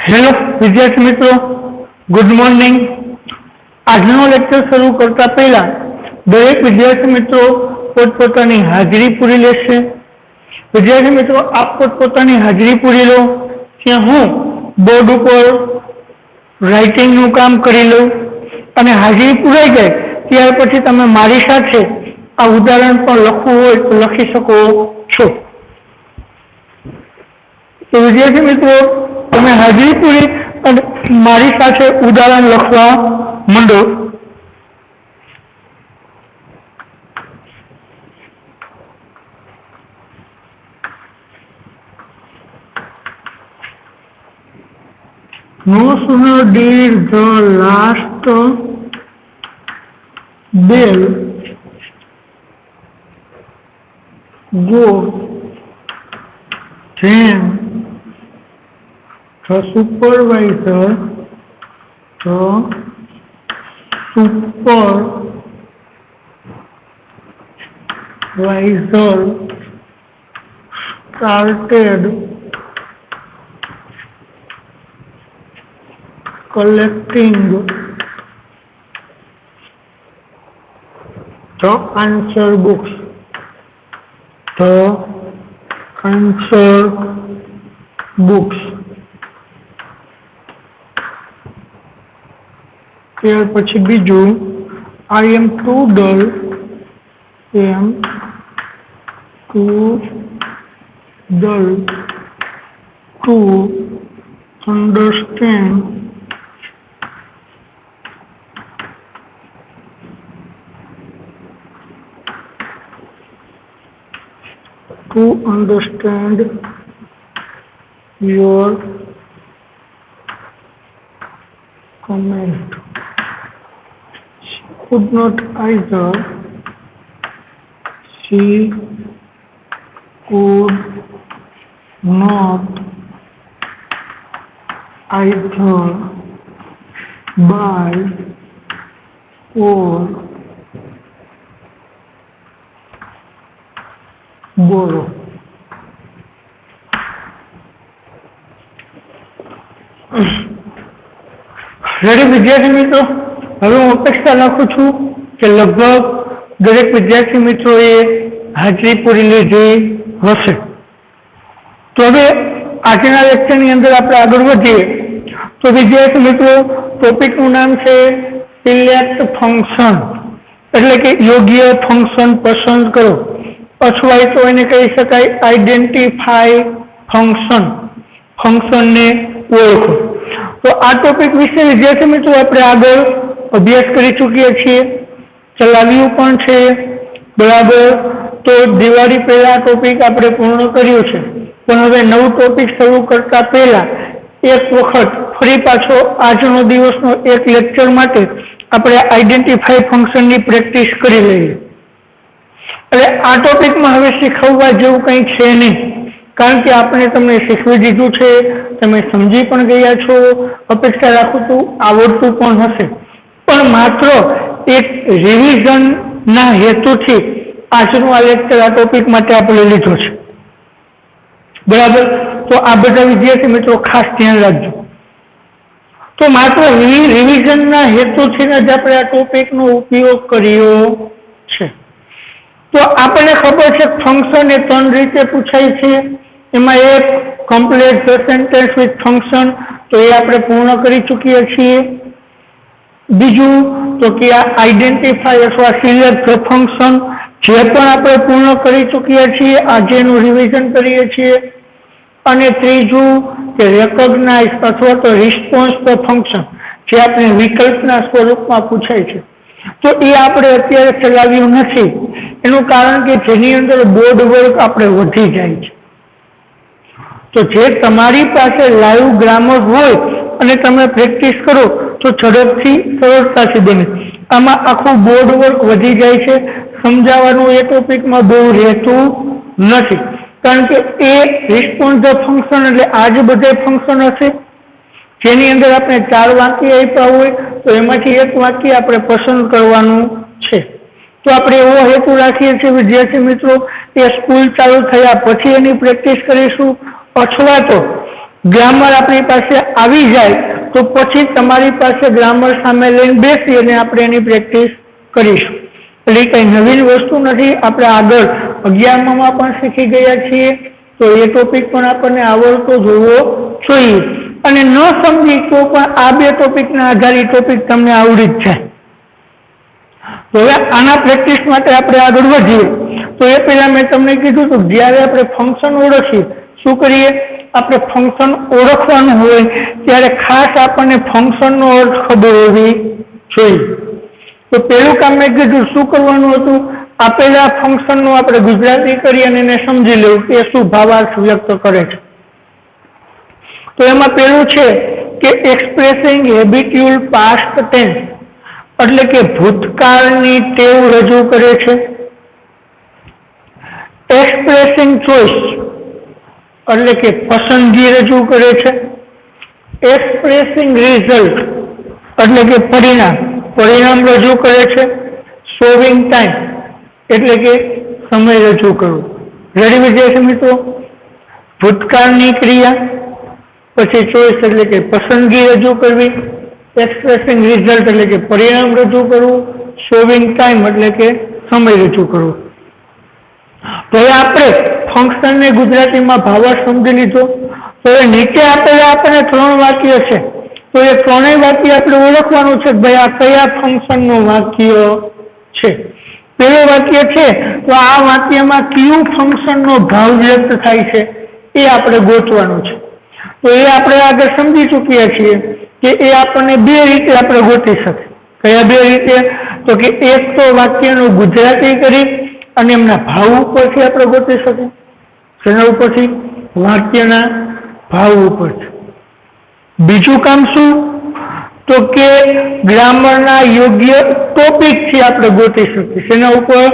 Hello विद्यार्थी मित्रों, good morning. આજનો લેક્ચર શરૂ કરતા પહેલા દરેક વિદ્યાર્થી મિત્રો પોતપોતાની હાજરી પૂરી લેશે। વિદ્યાર્થી મિત્રો, આપ પોતપોતાની હાજરી પૂરી લો કે હું બોર્ડ ઉપર રાઇટિંગનું કામ કરી લઉં અને હાજરી પૂરાઈ જાય ત્યાર પછી તમે મારી સાથે આ ઉદાહરણ પણ લખવું હોય તો લખી શકો છો। તો વિદ્યાર્થી મિત્રો, તમે હાજરી પૂરી અને મારી સાથે ઉદાહરણ લખવા માંડો। No sooner did the last bell go then the supervisor started collecting the answer books. ત્યાર પછી બીજું, I am too dull to understand your comment. She could not either buy or borrow. Ready વિદ્યાર્થી મિત્રો, હવે હું અપેક્ષા રાખું છું કે લગભગ દરેક વિદ્યાર્થી મિત્રોએ હાજરી પૂરી લીધી હશે। તો હવે આજના લેક્ચરની અંદર આપણે આગળ વધીએ। તો વિદ્યાર્થી મિત્રો, ટોપિકનું નામ છે સિલેક્ટ ફંક્શન, એટલે કે યોગ્ય ફંક્શન પસંદ કરો, અથવા તો એને કહી શકાય આઈડેન્ટિફાઈ ફંક્શનને ઓળખો। તો આ ટોપિક વિશે વિદ્યાર્થી મિત્રો આપણે આગળ અભ્યાસ કરી ચૂક્યા છીએ, ચલાવ્યું પણ છે, બરાબર। તો દિવાળી પહેલા ટોપિક આપણે પૂર્ણ કર્યું છે, પણ હવે નવું ટોપિક શરૂ કરતા પહેલા એક વખત ફરી પાછો આજનો દિવસનો એક લેક્ચર માટે આપણે આઈડેન્ટિફાઈ ફંક્શનની પ્રેક્ટિસ કરી લઈએ। એટલે આ ટોપિકમાં હવે શીખવવા જેવું કંઈ છે નહીં, કારણ કે આપણે તમને શીખવી દીધું છે, તમે સમજી પણ ગયા છો, અપેક્ષા રાખું છું આવડતું પણ હશે, પણ માત્ર એક રિવિઝનના હેતુથી આજનું આ લેક્ચર આ ટોપિક માટે આપણે લીધો છે, બરાબર। તો આ બધા વિદ્યાર્થી મિત્રો ખાસ ધ્યાન રાખજો। તો માત્ર રિવિઝનના હેતુથી જ આપણે આ ટોપિકનો ઉપયોગ કર્યો છે। તો આપણને ખબર છે ફંક્શન એ ત્રણ રીતે પૂછાય છે, એમાં એક complete the sentence with function, તો એ આપણે પૂર્ણ કરી ચૂક્યા છીએ। બીજું તો કે આ આઈડેન્ટિફાઈ અથવા સિલેક્ટ ધ ફંક્શન, જે પણ આપણે પૂર્ણ કરી ચૂક્યા છીએ, આજે એનું રિવિઝન કરીએ છીએ। અને ત્રીજું કે રેકોગ્નાઇઝ અથવા તો રિસ્પોન્સ ધ ફંક્શન, જે આપણે વિકલ્પના સ્વરૂપમાં પૂછાય છે, તો એ આપણે અત્યારે ચલાવ્યું નથી। એનું કારણ કે જેની અંદર બોર્ડ વર્ક આપણે વધી જાય છે। તો જે તમારી પાસે લાઈવ ગ્રામર હોય અને તમે પ્રેક્ટિસ કરો તો ઝડપથી સરળતાથી બને। આમાં આખું બોર્ડ વર્ક વધી જાય છે, સમજાવવાનું એ ટોપિકમાં બહુ રહેતું નથી, કારણ કે એ રિસ્પોન્સ ધ ફંક્શન એટલે આ જ બધા ફંક્શન હશે, જેની અંદર આપણે 4 વાક્ય આપ્યા હોય તો એમાંથી એક વાક્ય આપણે પસંદ કરવાનું છે। તો આપણે એવો હેતુ રાખીએ છીએ વિદ્યાર્થી મિત્રો, એ સ્કૂલ ચાલુ થયા પછી એની પ્રેક્ટિસ કરીશું, અથવા તો ગ્રામર આપણી પાસે આવી જાય તો પછી તમારી પાસે ગ્રામર સામે લઈને બેસી અને આપણે એની પ્રેક્ટિસ કરીશું. એટલે કઈ નવીન વસ્તુ નથી, આપણે આગળ 11માં પણ શીખી ગયા છીએ, તો એ ટોપિક પણ આપણને આવડતો જોવો જોઈએ. અને ન સમજી તો પણ આ બે ટોપિકના આધારિત ટોપિક તમને આવડી જ જાય. તો હવે આના પ્રેક્ટિસ માટે આપણે આગળ વધીએ. તો એ પહેલા મેં તમને કીધું હતું, જ્યારે આપણે ફંક્શન ઓળખીએ, શું કરીએ? આપણે ફંક્શન ઓળખવાનું હોય ત્યારે ખાસ આપણને ફંક્શનનો અર્થ ખબર હોવી જોઈએ. તો પહેલું કામ મેં કીધું શું કરવાનું હતું, આપેલા ફંક્શનનું આપણે ગુજરાતી કરી અને એને સમજી લેવું કે શું ભાવાર્થ વ્યક્ત કરે છે. તો એમાં પહેલું છે કે એક્સપ્રેસિંગ હેબિટ્યુઅલ પાસ્ટ ટેન્સ, એટલે કે ભૂતકાળની ટેવ રજૂ કરે છે. એક્સપ્રેસિંગ ચોઇસ, એટલે કે પસંદગી રજૂ કરે છે. એક્સપ્રેસિંગ રિઝલ્ટ, એટલે કે પરિણામ રજૂ કરે છે. શોવિંગ ટાઈમ, એટલે કે સમય રજૂ કરવો. રેડી વિદ્યાર્થી મિત્રો? ભૂતકાળની ક્રિયા, પછી ચોઇસ એટલે કે પસંદગી રજૂ કરવી, એક્સપ્રેસિંગ રિઝલ્ટ એટલે કે પરિણામ રજૂ કરવું, શોવિંગ ટાઈમ એટલે કે સમય રજૂ કરવો. તો હવે આપણે ફંક્શનને ગુજરાતીમાં ભાવાર્થ સમજી લીધો. તો એ નીચે આપેલા આપણને 3 વાક્ય છે, તો એ 3 વાક્ય આપણે ઓળખવાનું છે કે ભાઈ આ કયા ફંક્શનનું વાક્ય છે. પહેલું વાક્ય છે તો આ વાક્યમાં કયું ફંક્શનનો ભાવ વ્યક્ત થાય છે એ આપણે ગોતવાનું છે. તો એ આપણે આગળ સમજી ચૂક્યા છીએ કે એ આપણને 2 રીતે આપણે ગોતી શકીએ. કયા 2 રીતે? તો કે એક તો વાક્યનું ગુજરાતી કરી અને એમના ભાવ ઉપરથી આપણે ગોતી શકીએ. શેના ઉપરથી? વાક્યના ભાવ ઉપરથી. બીજું કામ શું? તો કે ગ્રામરના યોગ્ય ટોપિકથી આપણે ગોતી શકીએ. શેના ઉપર?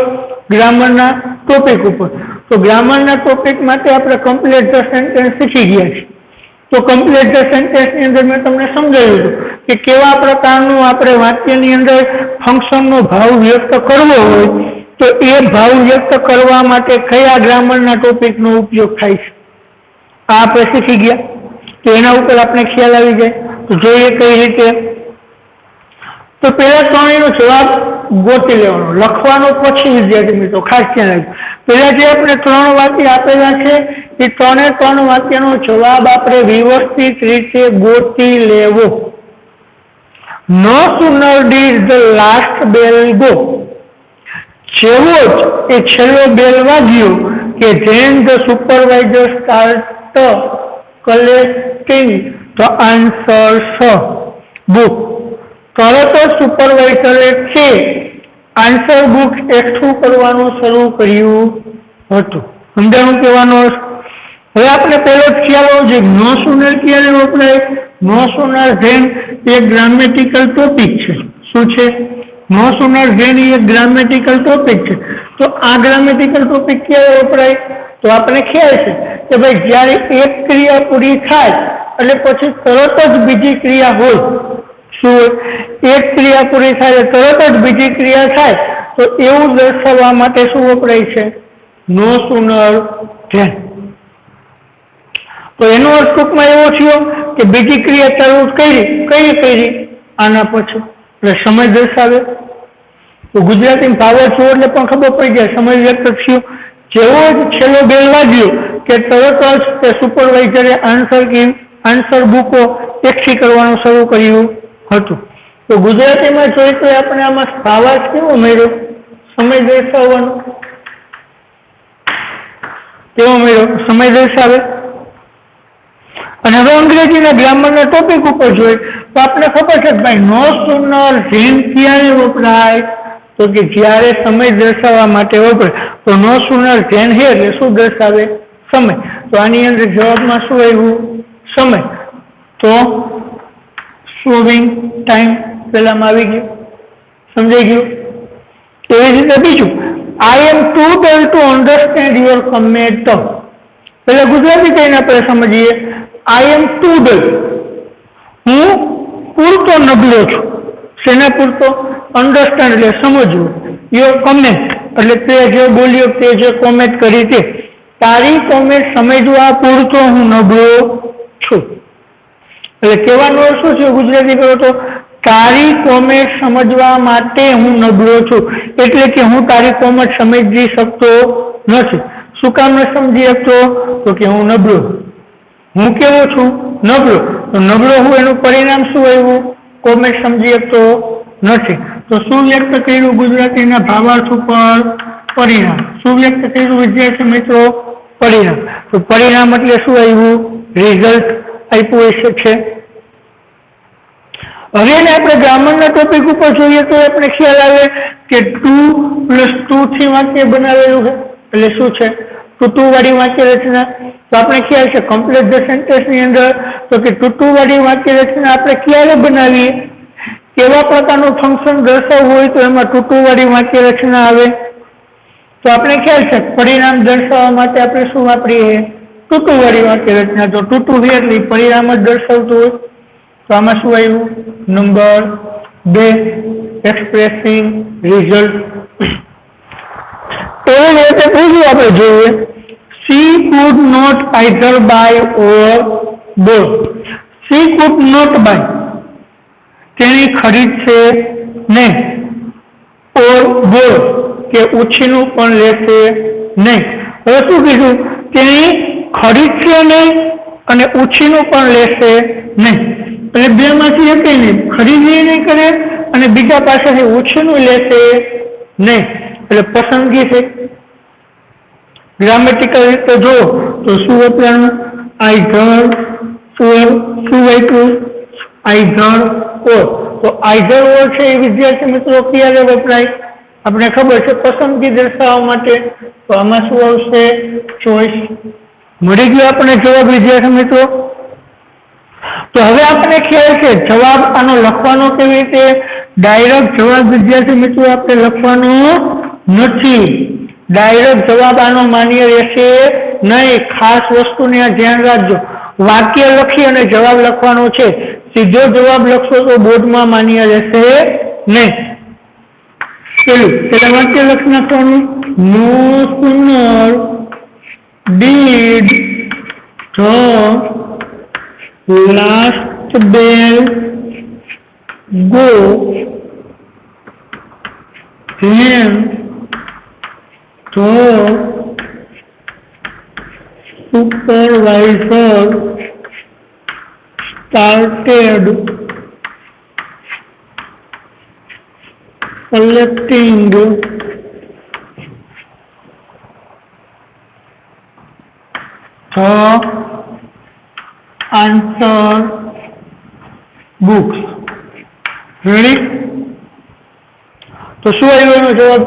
ગ્રામરના ટોપિક ઉપર. તો ગ્રામરના ટોપિક માટે આપણે કમ્પ્લીટ ધ સેન્ટેન્સ શીખી ગયા છીએ. તો કમ્પ્લીટ ધ સેન્ટેન્સની અંદર મેં તમને સમજાવ્યું હતું કે કેવા પ્રકારનું આપણે વાક્યની અંદર ફંક્શનનો ભાવ વ્યક્ત કરવો હોય તો એ ભાવ વ્યક્ત કરવા માટે કયા ગ્રામરના ટોપિકનો ઉપયોગ થાય છે આ આપણે શીખી ગયા. તો એના ઉપર આપણે ખ્યાલ આવી જાય. તો જોઈએ કઈ રીતે. તો પહેલા 3નો જવાબ ગોતી લેવાનો, લખવાનો પછી વિદ્યાર્થી મિત્રો ખાસ ધ્યાન રાખજો. પહેલા જે આપણે 3 વાક્ય આપેલા છે એ 3 વાક્યનો જવાબ આપણે વ્યવસ્થિત રીતે ગોતી લેવો. No sooner did the last bell go, જેવો જ એ છેલ્લો બેલ વાગ્યો કે then the supervisor started collecting the answers book, તરત જ સુપરવાઇઝરે છે આન્સર બુક એકઠું કરવાનું શરૂ કર્યું હતું. સમજાણું કહેવાનો? હવે આપણે પહેલો જ ખ્યાલ હોવો જોઈએ. નો સુનર ક્યારે વપરાય? નો સુનર ધેન એક ગ્રામેટિકલ ટોપિક છે. શું છે? નો સુનર ધેન એ એક ગ્રામેટિકલ ટોપિક છે. તો આ ગ્રામેટિકલ ટોપિક ક્યારે વપરાય? તો આપણે ખ્યાલ છે કે ભાઈ જ્યારે એક ક્રિયા પૂરી થાય એટલે પછી તરત જ બીજી ક્રિયા હોય. શું? એક ક્રિયા પૂરી થાય તરત જ બીજી ક્રિયા થાય, તો એવું દર્શાવવા માટે શું વપરાય છે? નો સુનર ધેન. તો એનો અર્થ ટૂંકમાં એવો થયો કે બીજી ક્રિયા ચાલુ કરી આના પછી, એટલે સમય દર્શાવે. તો ગુજરાતી ભાવાર્થ જો એટલે પણ ખબર પડી જાય સમય વ્યક્ત થયો. જેવો જ છેલ્લો બેલ વાગ્યો કે તરત જ તે સુપરવાઇઝરે આન્સર બુકો એકઠી કરવાનું શરૂ કર્યું હતું. તો ગુજરાતીમાં જોઈએ તો આપણે આમાં ભાવાર્થ કેવો મળ્યો? સમય દર્શાવવાનો. કેવો મળ્યો? સમય દર્શાવે. અને હવે અંગ્રેજીના ગ્રામરના ટોપિક ઉપર જોઈએ તો આપણે ખબર છે કે ભાઈ નો સુનર ધેન ક્યારે વપરાય? તો કે જ્યારે સમય દર્શાવવા માટે વપરાય. તો નો સુનર ધેન હે એટલે શું દર્શાવે? સમય. તો આની અંદર જવાબમાં શું આવ્યું? સમય. તો શોવિંગ ટાઈમ પેલામાં આવી ગયું. સમજાઈ ગયું? એવી રીતે બીજું, I am too dull to understand your comment. પેલા ગુજરાતી કહીને આપણે સમજીએ. આઈ એમ ટુ ડલ, હું પૂરતો નબળો છું. શેના પૂરતો? અન્ડરસ્ટેન્ડ એટલે સમજવું. યોર કમેન્ટ એટલે તે જે બોલ્યો, તે જે કોમેન્ટ કરી તે તારી કોમેન્ટ સમજવા પૂરતો હું નબળો છું. એટલે કહેવાનો અર્થ શું છે ગુજરાતી કરો તો, તારી કોમેન્ટ સમજવા માટે હું નબળો છું. એટલે કે હું તારી કોમેન્ટ સમજી શકતો નથી. શું કામ ન સમજી શકતો? તો કે હું નબળો. હું કેવો છું? નબળો. તો નબળો હું એનું પરિણામ શું આવ્યું? કોમેન્ટ સમજી શકતો નથી. તો શું વ્યક્ત કર્યું ગુજરાતીના ભાવાર્થ ઉપર? પરિણામ. શું વ્યક્ત કર્યું વિદ્યાર્થી મિત્રો? પરિણામ. તો પરિણામ એટલે શું આવ્યું? રિઝલ્ટ આપ્યું છે. હવે આપણે ગ્રામરના ટોપિક ઉપર જોઈએ તો આપણે ખ્યાલ આવે કે 2+2 થી વાક્ય બનાવેલું છે. એટલે શું છે? ટુ વાળી વાક્ય રચના. તો આપણે ખ્યાલ છે કમ્પ્લીટ ધ સેન્ટેન્સ ની અંદર તો કે ટુ વાળી વાક્ય રચના આપણે ક્યારે બનાવીએ? કેવા પ્રકારનું ફંક્શન દર્શાવવું હોય તો એમાં ટુ વાળી વાક્ય રચના આવે. તો આપણે ખ્યાલ છે પરિણામ દર્શાવવા માટે આપણે શું વાપરીએ? ટુ વાળી વાક્ય રચના. તો ટુ છે એટલે પરિણામ જ દર્શાવતું હોય. તો આમાં શું આવ્યું? Number 2 expressing result. એવી રીતે બીજું આપણે જોઈએ, she could not either buy or borrow. She could not buy તેણી ખરીદશે નહીં, ઓર બોર કે ઉછીનું પણ લેશે નહીં. હવે શું કીધું? તેણી ખરીદશે નહીં અને ઉછીનું પણ લેશે નહીં. એટલે બે માંથી એક નહીં, ખરીદી નહીં કરે અને બીજા પાસેથી ઉછીનું લેશે નહીં. એટલે પસંદગી છે. ગ્રામેટિકલ રીતે જો તો શું વપરાયું? આઈધર ઓર. શું વાપર્યું? આઈધર ઓર. તો આઈધર ઓર છે એ વિદ્યાર્થી મિત્રો ક્યારે વપરાય? આપણે ખબર છે પસંદગી દર્શાવવા માટે. તો આમાં શું આવશે? ચોઈસ. મળી ગયો આપણે જવાબ વિદ્યાર્થી મિત્રો. તો હવે આપણે ખ્યાલ છે જવાબ આનો લખવાનો કેવી રીતે? ડાયરેક્ટ જવાબ વિદ્યાર્થી મિત્રો આપણે લખવાનો નથી. ડાયરેક્ટ જવાબ આનો માન્ય રહેશે નહીં. ખાસ વસ્તુને ધ્યાન રાખજો. વાક્ય લખી અને જવાબ લખવાનો છે. સીધો જવાબ લખશો તો બોર્ડમાં માન્ય રહેશે નહીં. પેલા વાક્ય લખી નાખવાનું. નો sooner did the last bell go then the supervisor started collecting the answer books. Ready? તો શું આવ્યો એનો જવાબ?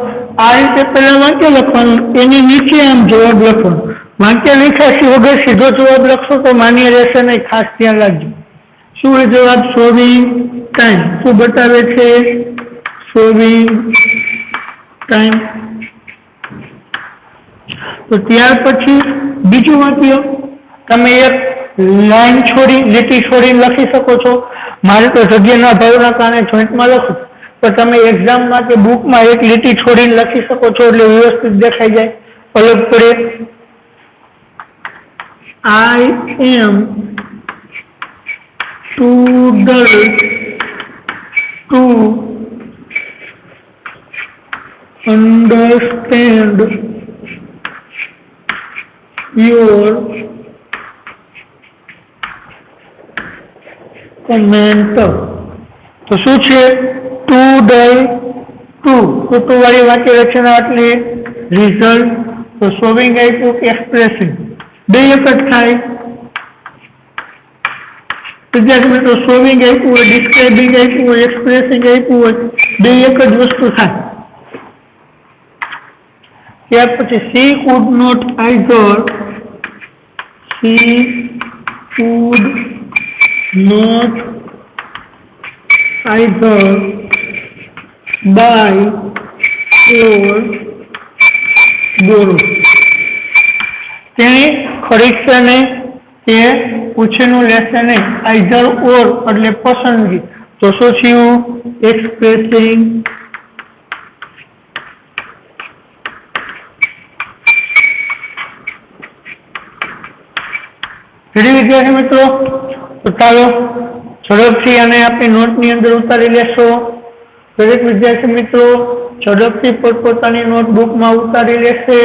આ રીતે પહેલા વાક્ય લખવાનું, એની નીચે આમ જવાબ લખવાનો. વાક્ય લખ્યા વગર સીધો જવાબ લખશો તો માન્ય રહેશે નહીં. ખાસ ધ્યાન રાખજો. શું એ જવાબ? Showing time. શું બતાવે છે? Showing time. તો ત્યાર પછી બીજું વાક્ય તમે એક લાઈન છોડી, લીટી છોડીને લખી શકો છો. મારે તો જગ્યાના ભાવના કારણે જોઈન્ટમાં લખું, તો તમે એક્ઝામમાં કે બુકમાં એક લીટી છોડીને લખી શકો છો એટલે વ્યવસ્થિત દેખાઈ જાય, અલગ પડે. I am too dull to understand your comment. તો શું છે? Two dull two. ટુ વાળી વાક્ય રચના એટલે રિઝલ્ટ. તો શોવિંગ આપ્યું કે એક્સપ્રેસિંગ? બે એક જ થાય. વિદ્યાર્થી મિત્રો શોવિંગ આપ્યું હોય, ડિસ્ક્રાઇબિંગ આપ્યું હોય, એક્સપ્રેસિંગ આપ્યું હોય, બે એક જ વસ્તુ થાય. ત્યાર પછી she could not either. She could not either buy or borrow. તેણે ખરીદશે નહીં કે ઉછીનું લેશે નહીં. આઈધર ઓર એટલે પસંદગી. તો શું થયું? એક્સપ્રેસિંગ રેડી વિદ્યાર્થી મિત્રો? તો ચાલો ઝડપથી આને આપણી નોટની અંદર ઉતારી લેશો. દરેક વિદ્યાર્થી મિત્રો ઝડપથી પોતપોતાની નોટબુકમાં ઉતારી લેશે.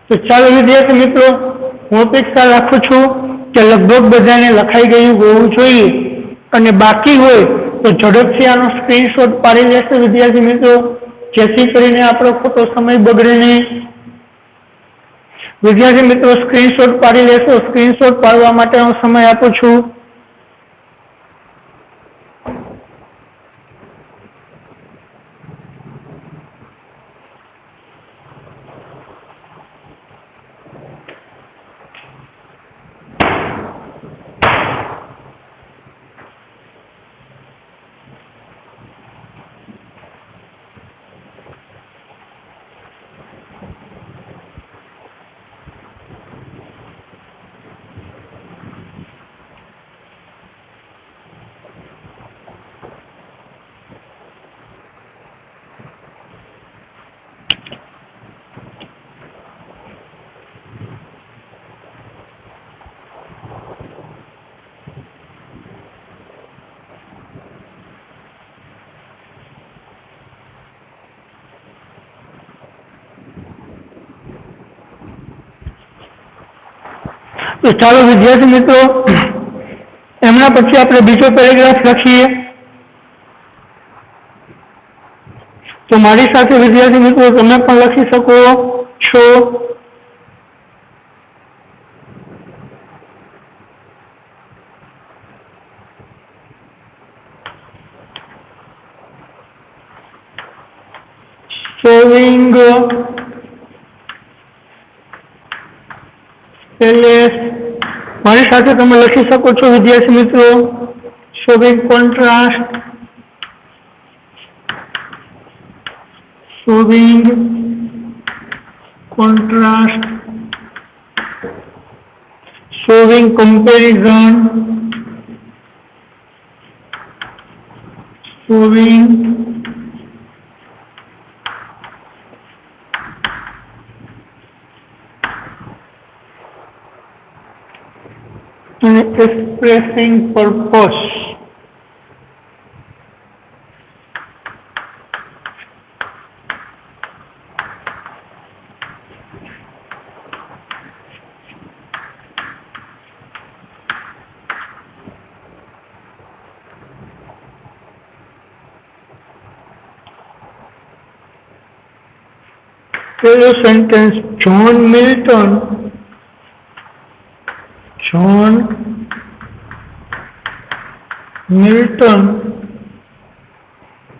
તો ચાલો વિદ્યાર્થી મિત્રો, હું અપેક્ષા રાખું છું કે લગભગ બધાને લખાઈ ગયું હોવું જોઈએ, અને બાકી હોય તો ઝડપથી આનો સ્ક્રીનશોટ પાડી લેશે વિદ્યાર્થી મિત્રો, જેથી કરીને આપણો ખોટો સમય બગડે નહીં. વિદ્યાર્થી મિત્રો સ્ક્રીનશોટ પાડી લેશો. સ્ક્રીનશોટ પાડવા માટે હું સમય આપું છું. તો ચાલો વિદ્યાર્થી મિત્રો, એમના પછી આપણે બીજો પેરેગ્રાફ લખીએ. તો મારી સાથે વિદ્યાર્થી મિત્રો તમે પણ લખી શકો છો. Showing palace. મારી સાથે તમે લખી શકો છો વિદ્યાર્થી મિત્રો. Showing contrast. Showing contrast. Showing comparison. Showing and expressing purpose. Sentence: John Milton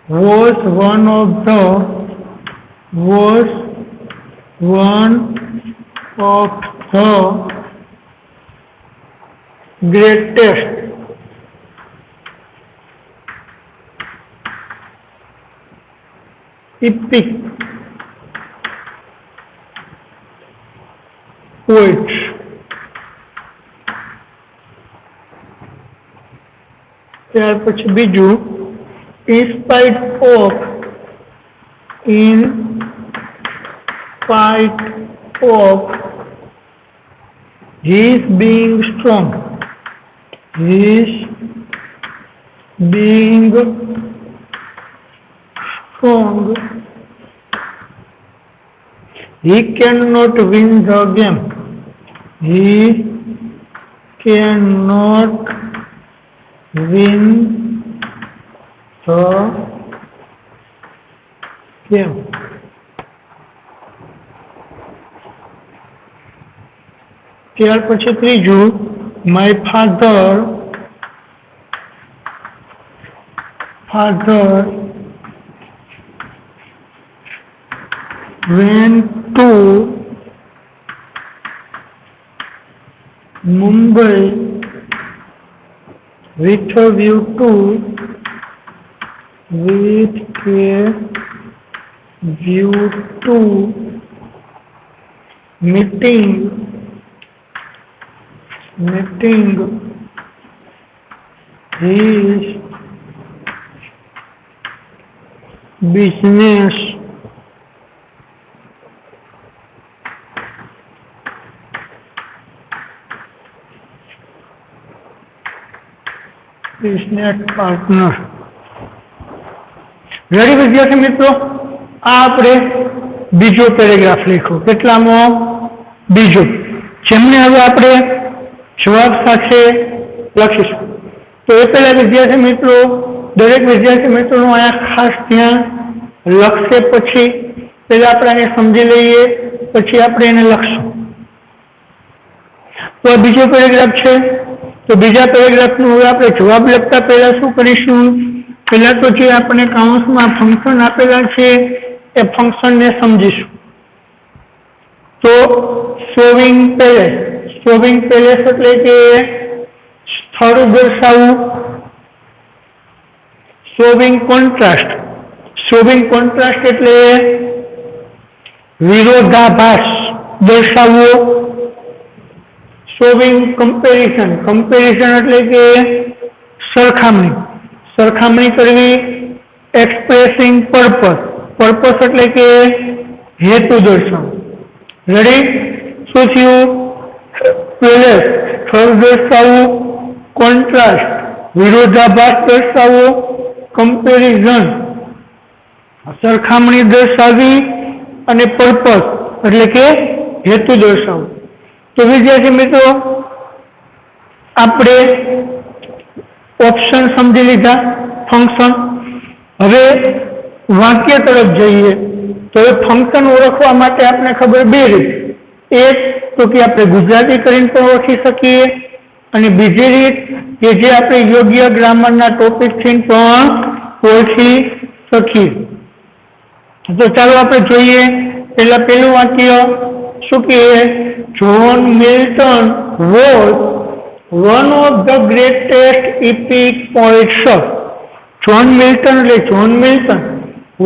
was one of the greatest epic poets ત્યાર પછી બીજું, in spite of his being strong, he cannot win the game. He cannot win the game. ત્યાર પછી ત્રીજું, my father went to Mumbai with a view to meeting his business partner. Ready વિદ્યાર્થી મિત્રો, આ આપણે બીજો પેરેગ્રાફ લખ્યો. કેટલામો? બીજો. જેમને હવે આપણે જવાબ સાથે લખીશું. તો એ પહેલા વિદ્યાર્થી મિત્રો, દરેક વિદ્યાર્થી મિત્રોનું અહીંયા ખાસ ધ્યાન લખશે. પછી પહેલા આપણે એને સમજી લઈએ, પછી આપણે એને લખશું. તો આ બીજો પેરેગ્રાફ છે. તો બીજા પેરેગ્રાફનો હવે આપણે જવાબ લખતા પહેલા શું કરીશું? પહેલા તો જે આપણે કાઉન્સમાં ફંક્શન આપેલા છે એ ફંક્શનને સમજીશું. તો શોવિંગ પેલેસ એટલે કે સ્થળ દર્શાવવું. શોવિંગ કોન્ટ્રાસ્ટ એટલે વિરોધાભાસ દર્શાવવો. શોવિંગ કમ્પેરિઝન એટલે કે સરખામણી કરવી. એક્સપ્રેસિંગ પર્પસ એટલે કે હેતુ દર્શાવવો. રેડી? શું થયું? પેલેસ સ્થળ દર્શાવવું, કોન્ટ્રાસ્ટ વિરોધાભાસ દર્શાવવો, કમ્પેરિઝન સરખામણી દર્શાવવી, અને પર્પસ એટલે કે હેતુ દર્શાવવું. તો વિદ્યાર્થી મિત્રો, આપણે ઓપ્શન સમજી લીધા, ફંક્શન. હવે વાક્ય તરફ જઈએ. તો એ ફંક્શન ઓળખવા માટે આપણે ખબર બે રીત. એક તો કે આપણે ગુજરાતી કરીને પણ ઓળખી શકીએ, અને બીજી રીત કે જે આપણે યોગ્ય ગ્રામરના ટોપિકથી પણ ઓળખી શકીએ. તો ચાલો આપણે જોઈએ. પહેલું વાક્ય શું કહે? John Milton was one of the greatest epic poets. John Milton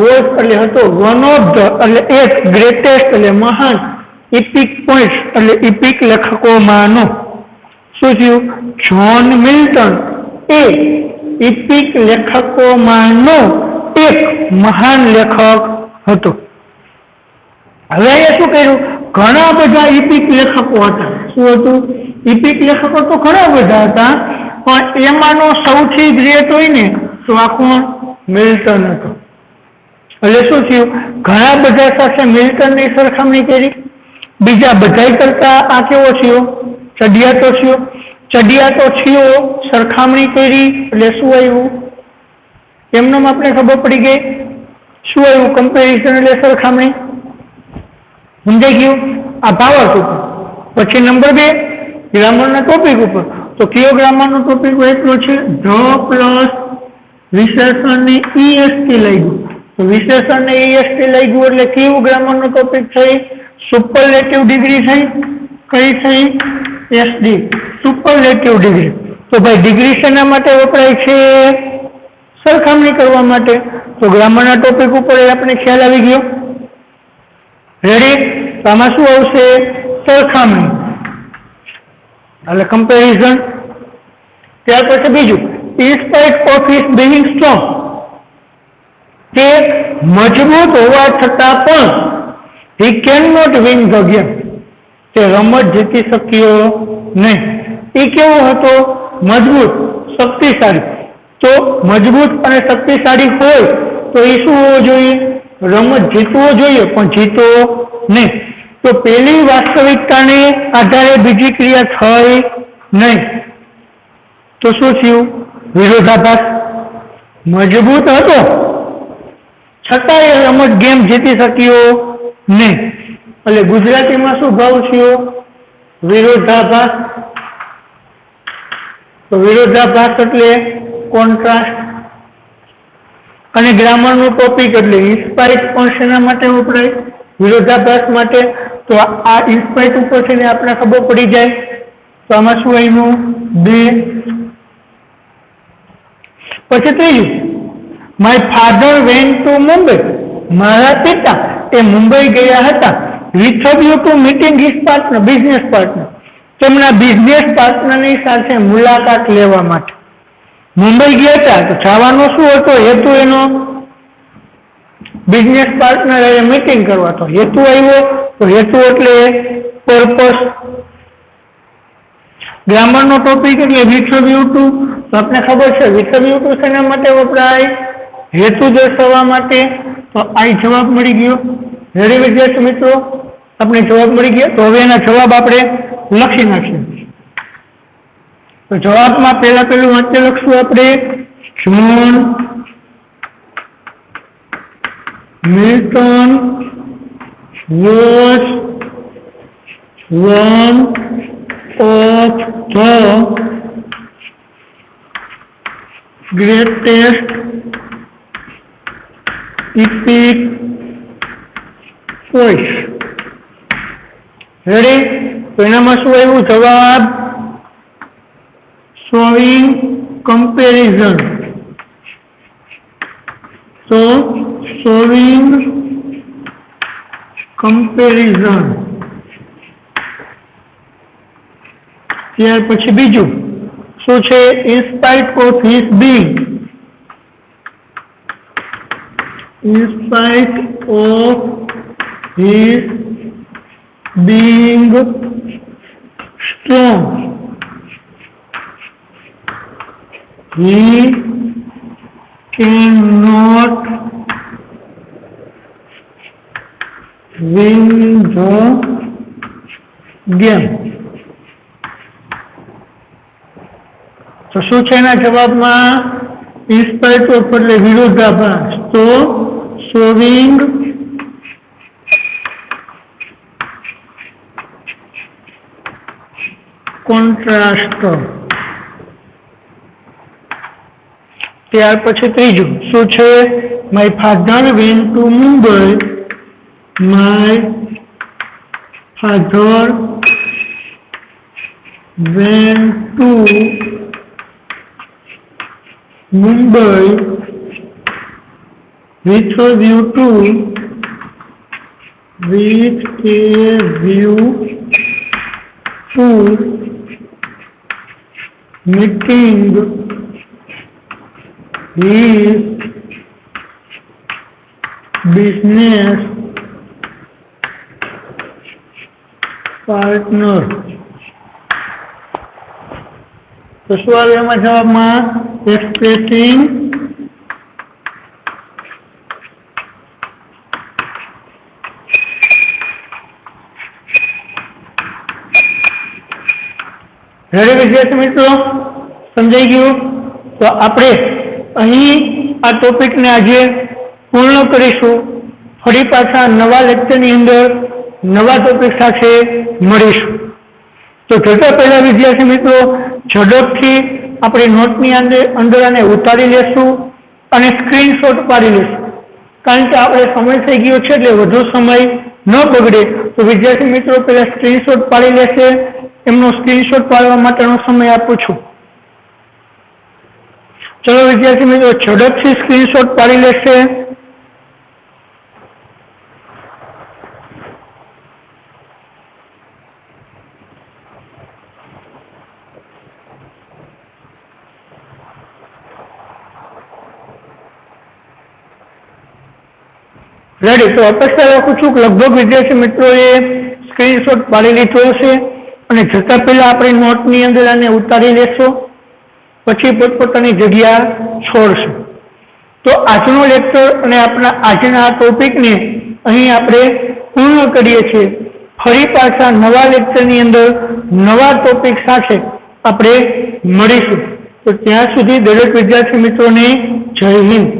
was એટલે હતો, one of the એટલે એક, greatest એટલે મહાન, epic poets એટલે epic લેખકોમાંનો. શું થયું? જ્હોન મિલ્ટન એ epic લેખકોમાંનો એક મહાન લેખક હતો. હવે અહીંયા શું કર્યું? ઘણા બધા ઇપિક લેખકો હતા. શું હતું? ઇપિક લેખકો તો ઘણા બધા હતા, પણ એમાંનો સૌથી ગ્રેટ હોય ને તો આ કોણ? મિલ્ટન હતો. એટલે શું થયું? ઘણા બધા સાથે મિલ્ટનની સરખામણી કરી. બીજા બધા કરતા આ કેવો થયો? ચડિયાતો થયો. સરખામણી કરી એટલે શું આવ્યું? એમનો આપણે ખબર પડી ગઈ. શું આવ્યું? કમ્પેરિઝન એટલે સરખામણી. સમજાઈ ગયું? આ ભાવાર્થ ઉપર. પછી નંબર 2, ગ્રામરના ટોપિક ઉપર. તો કયો ગ્રામરનો ટોપિક એટલો છે? ધ પ્લસ વિશેષણની ઈએસટી લાગ્યું. તો વિશેષણને ઈએસટી લાગ્યું એટલે કેવું ગ્રામરનો ટોપિક થઈ? સુપરલેટિવ ડિગ્રી થઈ. કઈ થઈ? SD, superlative degree. તો ભાઈ ડિગ્રી શેના માટે વપરાય છે? સરખામણી કરવા માટે. તો ગ્રામરના ટોપિક ઉપર આપણે ખ્યાલ આવી ગયો. રેડી? તો આમાં શું આવશે? સરખામણી એટલે કમ્પેરિઝન. ત્યાર પછી બીજું in spite of his being strong, તે મજબૂત હોવા છતાં પણ he cannot win the game, તે રમત જીતી શક્યો નહીં. એ કેવો હતો? મજબૂત, શક્તિશાળી. તો મજબૂત અને શક્તિશાળી હોય તો એ શું હોવો જોઈએ? રમત જીતવો જોઈએ, પણ જીતો નહીં. તો પેલી વાસ્તવિકતાને આધારે બીજી ક્રિયા થઈ નહીં. તો શું થયું? વિરોધાભાસ. મજબૂત હતો છતાં એ રમત ગેમ જીતી શક્યો નહીં. એટલે ગુજરાતીમાં શું ભાવ થયો? વિરોધાભાસ. તો વિરોધાભાસ એટલે કોન્ટ્રાસ્ટ. અને ગ્રામરનું ટોપિક એટલે ઇન્સ્પાઇટ પણ શેના માટે વપરાય? વિરોધાભાસ માટે. તો આ ઇન્સ્પાઇટ ઉપર છે ને આપણે ખબર પડી જાય. તો આમાં શું આવ્યું? 2. પછી ત્રીજું, my father went to Mumbai, મારા પિતા એ મુંબઈ ગયા હતા with view two meeting his partner, business partner, તેમના બિઝનેસ પાર્ટનરની સાથે મુલાકાત લેવા માટે મુંબઈ ગયા હતા. તો જવાનો શું હતો હેતુ? એનો બિઝનેસ પાર્ટનર એ મીટિંગ કરવા. તો હેતુ આવ્યો. તો હેતુ એટલે પર્પસ. ગ્રામરનો ટોપિક એટલે વિથ વ્યુ ટુ. તો આપણે ખબર છે વિથ વ્યુ ટુ શેના માટે વપરાય? હેતુ દર્શાવવા માટે. તો આ જવાબ મળી ગયો. રેડી વિદ્યાર્થી મિત્રો, આપણે જવાબ મળી ગયા. તો હવે એના જવાબ આપણે લખી નાખીએ. તો જવાબમાં પેલું વાક્ય લખશું આપણે, John Milton was one of the greatest epic poets. Ready? તો એનામાં શું આવ્યું જવાબ? showing comparison. તો showing comparison. ત્યાર પછી બીજું શું છે? in spite of his being, in spite of his being strong, he cannot win the game. તો શું છે એના જવાબમાં? ઇન્સ્પાઇટ ઓફ એટલે વિરોધાભાસ. તો શોવિંગ કોન્ટ્રાસ્ટ. ત્યાર પછી ત્રીજું શું છે? My father went to Mumbai, my father went to Mumbai with a view to meeting his business partner. તો શું આવે એમાં જવાબમાં? expressing રેડી વિદ્યાર્થી મિત્રો, સમજાઈ ગયું? તો આપણે અહીં આ ટોપિકને આજે પૂર્ણ કરીશું. ફરી પાછા નવા લેક્ચરની અંદર નવા ટોપિક સાથે મળીશું. તો જતા પહેલા વિદ્યાર્થી મિત્રો ઝડપથી આપણી નોટની અંદર આને ઉતારી લેશું અને સ્ક્રીનશોટ પાડી લેશું. કારણ કે આપણે સમય થઈ ગયો છે એટલે વધુ સમય ન બગડે. તો વિદ્યાર્થી મિત્રો પહેલા સ્ક્રીનશોટ પાડી લેશે. એમનો સ્ક્રીનશોટ પાડવા માટેનો સમય આપું છું. ચલો વિદ્યાર્થી મિત્રો ઝડપથી સ્ક્રીનશોટ પાડી લેશે. રેડી. તો અપેક્ષા રાખું છું કે લગભગ વિદ્યાર્થી મિત્રોએ સ્ક્રીનશોટ પાડી લીધો હશે અને જતા પહેલા આપણી નોટની અંદર આને ઉતારી લેશો, પછી પોતપોતાની જગ્યા છોડશો. તો આજનો લેક્ચર અને આપણા આજના આ ટોપિકને અહીં આપણે પૂર્ણ કરીએ છીએ. ફરી પાછા નવા લેક્ચરની અંદર નવા ટોપિક સાથે આપણે મળીશું. તો ત્યાં સુધી દરેક વિદ્યાર્થી મિત્રોને જય હિન્દ.